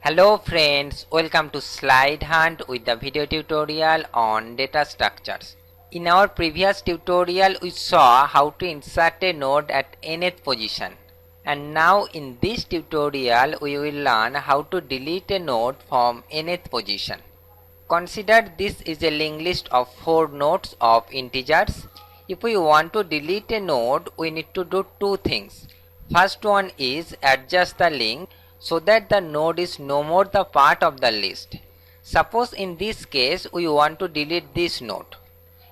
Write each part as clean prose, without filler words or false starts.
Hello friends, welcome to SlideHunt with the video tutorial on data structures. In our previous tutorial we saw how to insert a node at nth position, and now in this tutorial we will learn how to delete a node from nth position. Consider this is a linked list of 4 nodes of integers. If we want to delete a node, we need to do two things. First one is adjust the link so that the node is no more the part of the list. Suppose in this case we want to delete this node,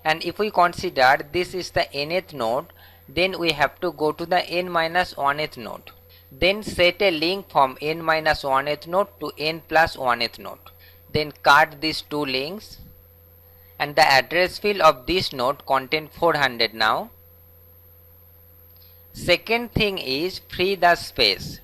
and if we consider this is the nth node, then we have to go to the n-1th node. Then set a link from n-1th node to n+1th node. Then cut these two links, and the address field of this node contain 400 now. Second thing is free the space.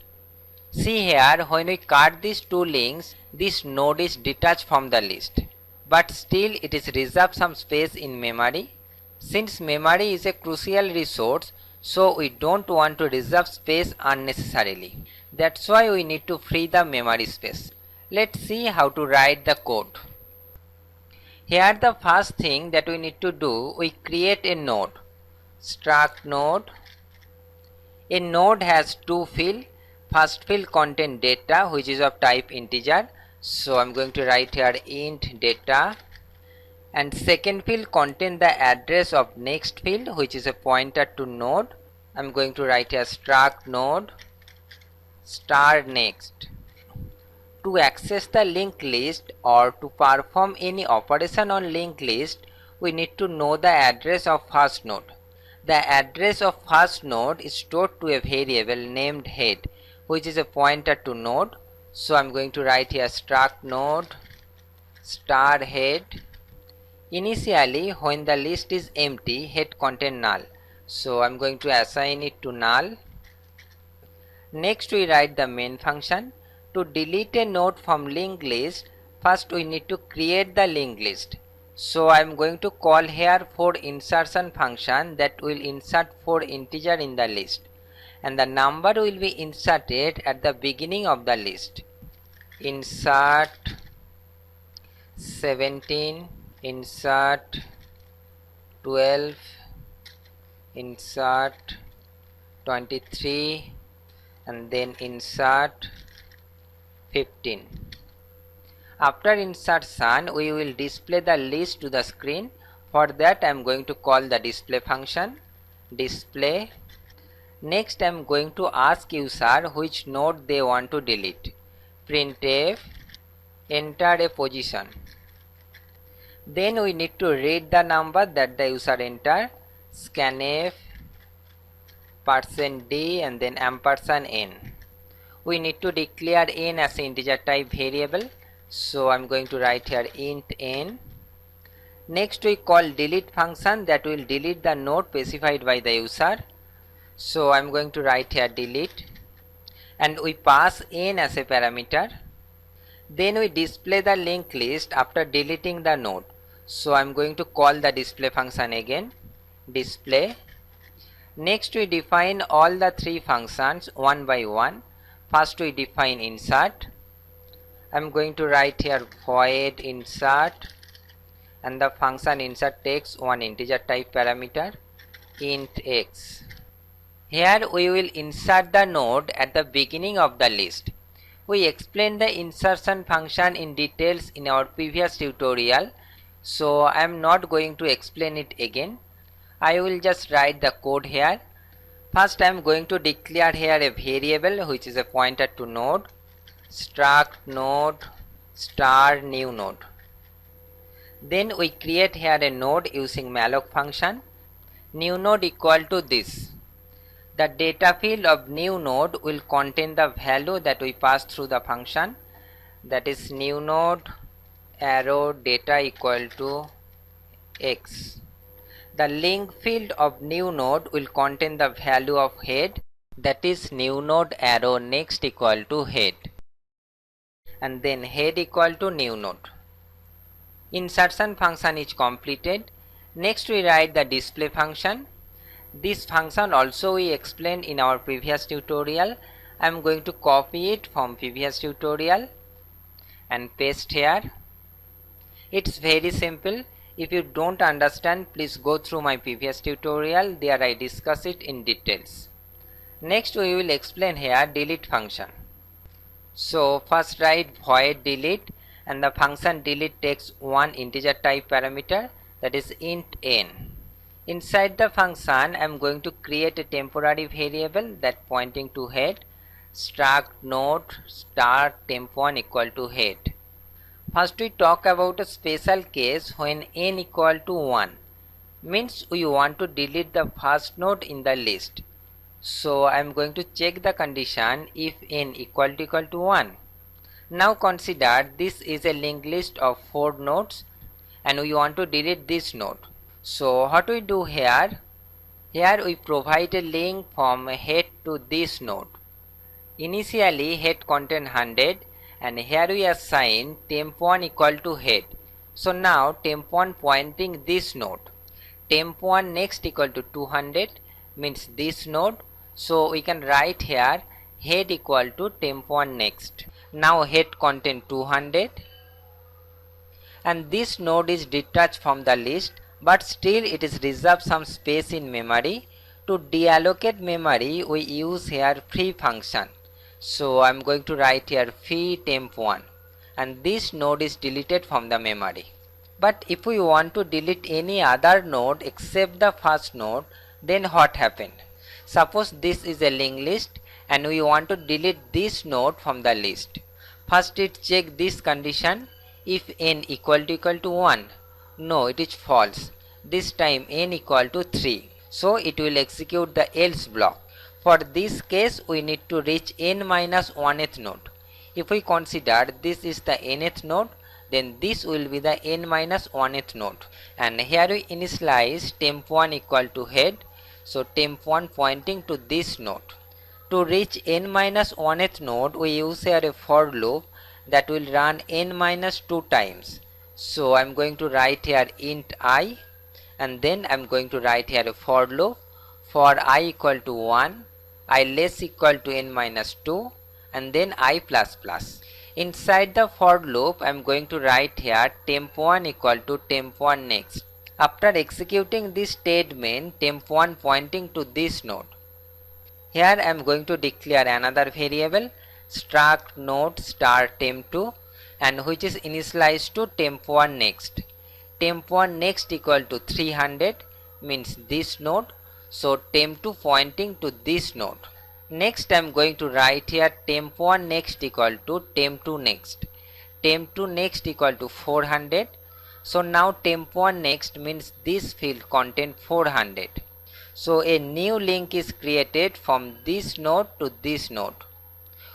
See here, when we cut these two links, this node is detached from the list, but still it is reserved some space in memory. Since memory is a crucial resource, so we don't want to reserve space unnecessarily. That's why we need to free the memory space. Let's see how to write the code. Here the first thing that we need to do, we create a node. Struct node. A node has two fields. First field contain data, which is of type integer, so I'm going to write here int data, and second field contain the address of next field, which is a pointer to node. I'm going to write here struct node star next. To access the linked list or to perform any operation on linked list, we need to know the address of first node. The address of first node is stored to a variable named head, which is a pointer to node. So I'm going to write here struct node star head. Initially, when the list is empty, head contain null, so I'm going to assign it to null. Next we write the main function. To delete a node from linked list, first we need to create the linked list. So I'm going to call here for insertion function that will insert 4 integer in the list, and the number will be inserted at the beginning of the list. Insert 17, insert 12, insert 23, and then insert 15. After insertion, we will display the list to the screen. For that I am going to call the display function, display. Next I am going to ask user which node they want to delete. Printf, enter a position. Then we need to read the number that the user enter. Scanf %d and then &n. We need to declare n as an integer type variable, so I'm going to write here int n. Next we call delete function that will delete the node specified by the user, so I'm going to write here delete, and we pass n as a parameter. Then we display the linked list after deleting the node, so I'm going to call the display function again, display. Next we define all the 3 functions one by one. First we define insert. I'm going to write here void insert, and the function insert takes one integer type parameter int x. Here we will insert the node at the beginning of the list. We explained the insertion function in details in our previous tutorial, so I am not going to explain it again. I will just write the code here. First I am going to declare here a variable which is a pointer to node, struct node star new node. Then we create here a node using malloc function. New node equal to this. The data field of new node will contain the value that we pass through the function, that is new node arrow data equal to x. The link field of new node will contain the value of head, that is new node arrow next equal to head, and then head equal to new node. Insertion function is completed. Next we write the display function. This function also we explained in our previous tutorial. I am going to copy it from previous tutorial. and paste here. It's very simple. If you don't understand, please go through my previous tutorial. There I discuss it in details. Next we will explain here delete function. So first write void delete, and the function delete takes one integer type parameter, that is int n. Inside the function I am going to create a temporary variable that pointing to head, struct node start temp1 equal to head. First we talk about a special case when n equal to 1, means we want to delete the first node in the list. So I am going to check the condition if n equal to 1. Now consider this is a linked list of 4 nodes and we want to delete this node. So what we do here? Here we provide a link from head to this node. Initially head contain 100 and here we assign temp1 equal to head. So now temp1 pointing this node. Temp1 next equal to 200 means this node. So we can write here head equal to temp1 next. Now head contain 200 and this node is detached from the list, but still it is reserved some space in memory. To deallocate memory we use here free function. So I am going to write here free temp1 and this node is deleted from the memory. But if we want to delete any other node except the first node, then what happened? Suppose this is a linked list and we want to delete this node from the list. First it check this condition if n equal to 1. No, it is false. This time n equal to 3. So it will execute the else block. For this case we need to reach n minus 1th node. If we consider this is the nth node, then this will be the n minus 1th node. And here we initialize temp1 equal to head. So temp1 pointing to this node. To reach n minus 1th node we use here a for loop that will run n minus 2 times. So I am going to write here int I and then I am going to write here a for loop for I equal to 1, I less equal to n minus 2 and then I plus plus. Inside the for loop I am going to write here temp1 equal to temp1 next. After executing this statement, temp1 pointing to this node. Here I am going to declare another variable struct node start temp2 and which is initialized to temp1 next. Temp1 next equal to 300 means this node. So temp2 pointing to this node. Next I am going to write here temp1 next equal to temp2 next. Temp2 next equal to 400. So now temp1 next means this field contain 400. So a new link is created from this node to this node.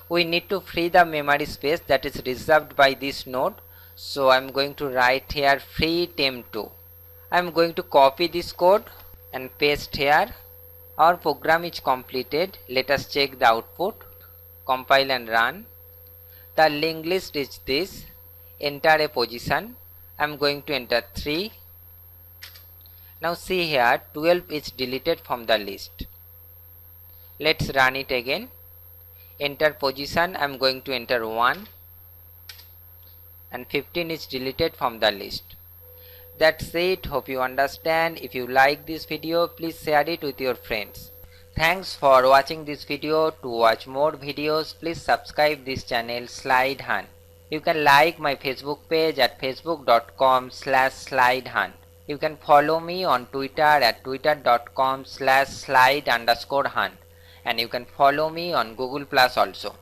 We need to free the memory space that is reserved by this node. So I am going to write here free temp2. I am going to copy this code and paste here. Our program is completed. Let us check the output. Compile and run. The linked list is this. Enter a position. I am going to enter 3. Now see here 12 is deleted from the list. Let's run it again. Enter position, I am going to enter 1 and 15 is deleted from the list. That's it. Hope you understand. If you like this video, please share it with your friends. Thanks for watching this video. To watch more videos, please subscribe this channel SlideHunt. You can like my Facebook page at facebook.com/SlideHunt. You can follow me on Twitter at twitter.com/slide_hunt and you can follow me on Google Plus also.